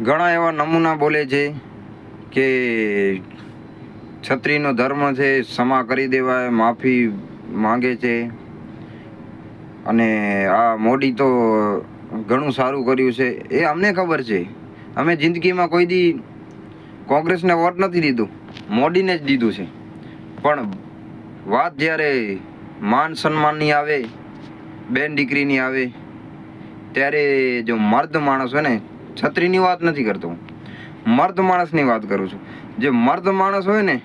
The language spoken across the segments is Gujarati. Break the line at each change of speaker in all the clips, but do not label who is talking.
ઘણા એવા નમૂના બોલે છે કે છત્રીનો ધર્મ છે, ક્ષમા કરી દેવાય, માફી માંગે છે. અને આ મોદી તો ઘણું સારું કર્યું છે એ અમને ખબર છે. અમે જિંદગીમાં કોઈ દી કોંગ્રેસને વોટ નથી દીધું, મોદીને જ દીધું છે. પણ વાત જ્યારે માન સન્માનની આવે, બેન દીકરીની આવે, ત્યારે જો મર્દ માણસ હોય ને, છત્રીની વાત નથી કરતો, મર્દ માણસની વાત કરું છું. જે મર્દ માણસ હોય ને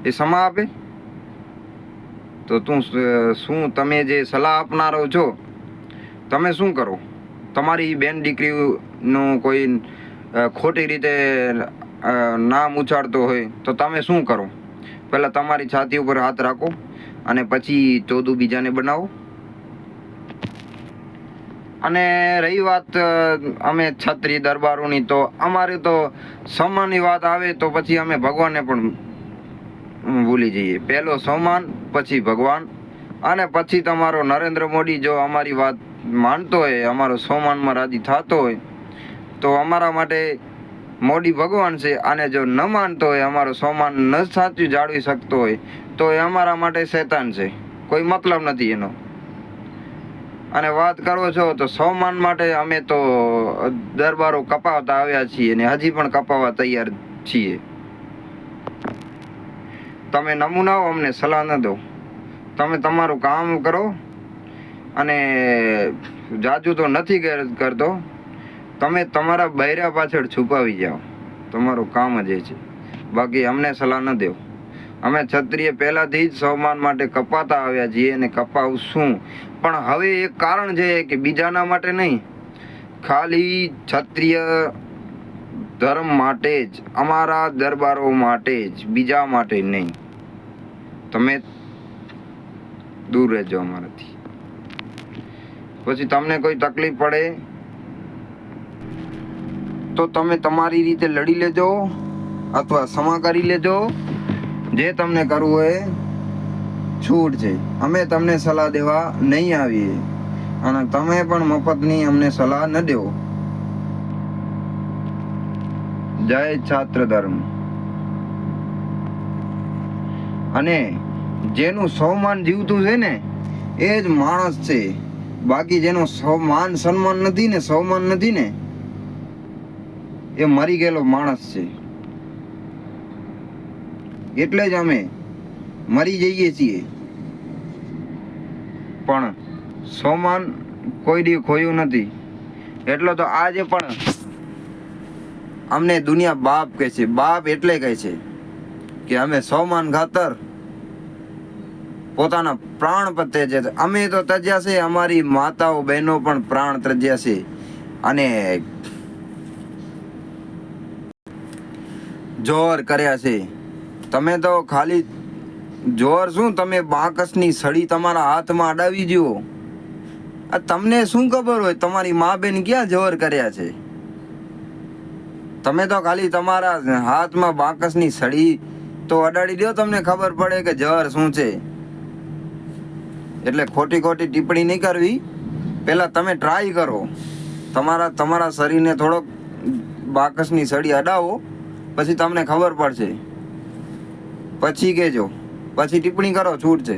એ ક્ષમા આપે. તો શું તમે જે સલાહ આપનારો છો, તમે શું કરો? તમારી બેન દીકરીનું કોઈ ખોટી રીતે નામ ઉછાળતો હોય તો તમે શું કરો? પહેલાં તમારી છાતી ઉપર હાથ રાખો અને પછી ચોદું બીજાને બનાવો. અને રહી વાત અમે છત્રી દરબારોની, તો અમારે તો સન્માનની વાત આવે તો પછી અમે ભગવાનને પણ ભૂલી જઈએ. પહેલો સન્માન, પછી ભગવાન, અને પછી તમારો નરેન્દ્ર મોદી જો અમારી વાત માનતો હોય, અમારો સન્માનમાં રાજી થતો હોય તો અમારા માટે મોદી ભગવાન છે. અને જો ન માનતો હોય, અમારો સન્માન ન સાચું જાળવી શકતો હોય તો એ અમારા માટે શૈતાન છે. કોઈ મતલબ નથી એનો. અને વાત કરો છો તો સન્માન માટે અમે તો દરબારો કપાવતા આવ્યા છીએ અને હજી પણ કપાવવા તૈયાર છીએ. તમે નમૂનાઓ અમને સલાહ ન દો, તમે તમારું કામ કરો. અને જાજુ તો નથી કરતો, તમે તમારા બૈરા પાછળ છુપાવી જાઓ, તમારું કામ જ એ છે. બાકી અમને સલાહ ન દો. અમે ક્ષત્રિય પહેલાથી જ સન્માન માટે કપાતા આવ્યા છીએ અને કપાવશું. પણ હવે એક કારણ છે કે બીજાના માટે નહીં, ખાલી ક્ષત્રિય ધર્મ માટે જ, અમારા દરબારો માટે જ, બીજા માટે નહીં. તમે દૂર રહેજો અમારાથી. પછી તમને કોઈ તકલીફ પડે તો તમે તમારી રીતે લડી લેજો અથવા ક્ષમા કરી લેજો. જે તમને કરવું હોય છૂટ છે. અમે તમને સલાહ દેવા નહીં આવીએ અને તમે પણ મફતની અમને સલાહ ન દેવો. જય છાત્ર ધર્મ. અને જેનું સન્માન જીવતું છે ને એ જ માણસ છે. બાકી જેનો માન સન્માન નથી ને, સન્માન નથી ને, એ મરી ગયેલો માણસ છે. એટલે જ અમે મરી જઈએ છીએ. પણ સન્માન કોઈ દી ખોયું નથી. એટલો તો આજે પણ અમને દુનિયા બાપ કહે છે. બાપ એટલે કહે છે કે અમે સન્માન ખાતર પોતાના પ્રાણ પર ત્યજ્યા છે. અમે તો ત્યજ્યા છે, અમારી માતાઓ બહેનો પણ પ્રાણ ત્યજ્યા છે. અને જોર કર્યા છે. તમે તો ખાલી જોર શું, તમે બાકસની સળી તમારા હાથમાં અડાવી જુઓ. આ તમને શું ખબર હોય તમારી મા બેન ક્યાં જોર કર્યા છે? તમે તો ખાલી તમારા હાથમાં બાકસની સળી તો અડાડી દો, તમને ખબર પડે કે જર શું છે. એટલે ખોટી ખોટી ટિપ્પણી નહીં કરવી. પહેલાં તમે ટ્રાય કરો, તમારા શરીરને થોડોક બાકસની સળી અડાવો, પછી તમને ખબર પડશે. પછી કહેજો, પછી ટિપ્પણી કરો, છૂટ છે.